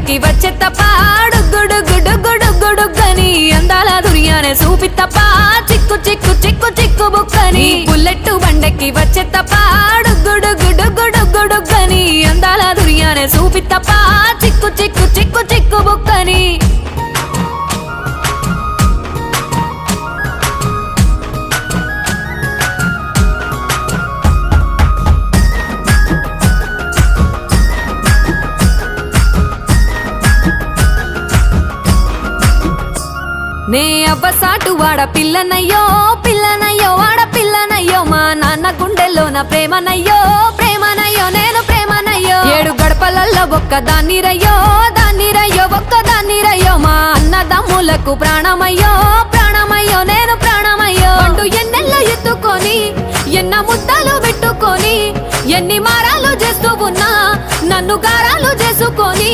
బండెక్కి వచ్చే తప్ప డుగ్గుడుగ్గుడుగ్గుడుగ్గుడుగ్గని అందాల దుర్యానే చూపి తప్ప చిక్కు చిక్కు చిక్కు చిక్కు బుక్కని బుల్లెట్టు బండెక్కి వచ్చే తప్ప డుగ్గుడుగ్గుడుగ్గుడుగ్గుడుగ్గని అందాల దుర్యానే చూపి తప్ప చిక్కు చిక్కు చిక్కు చిక్కు బుక్కని నే అవ్వసాటు వాడ పిల్లనయ్యో పిల్లనయ్యో వాడ పిల్లనయ్యో మా నాన్న గుండెల్లోన ప్రేమనయ్యో ప్రేమనయ్యో నేను ప్రేమనయ్యో 7 గడపలల్లో ఒక్కదాన్నిరయ్యో దాన్నిరయ్యో ఒక్కదాన్నిరయ్యో మా అన్నదమ్ములకు ప్రాణమయ్యో ప్రాణమయ్యో నేను ప్రాణమయ్యో అంటూ ఎన్నెల్లో ఎత్తుకొని ఎన్న ముద్దలు పెట్టుకొని ఎన్ని మారాలు చేస్తూ ఉన్నా నన్ను గారాలు చేసుకొని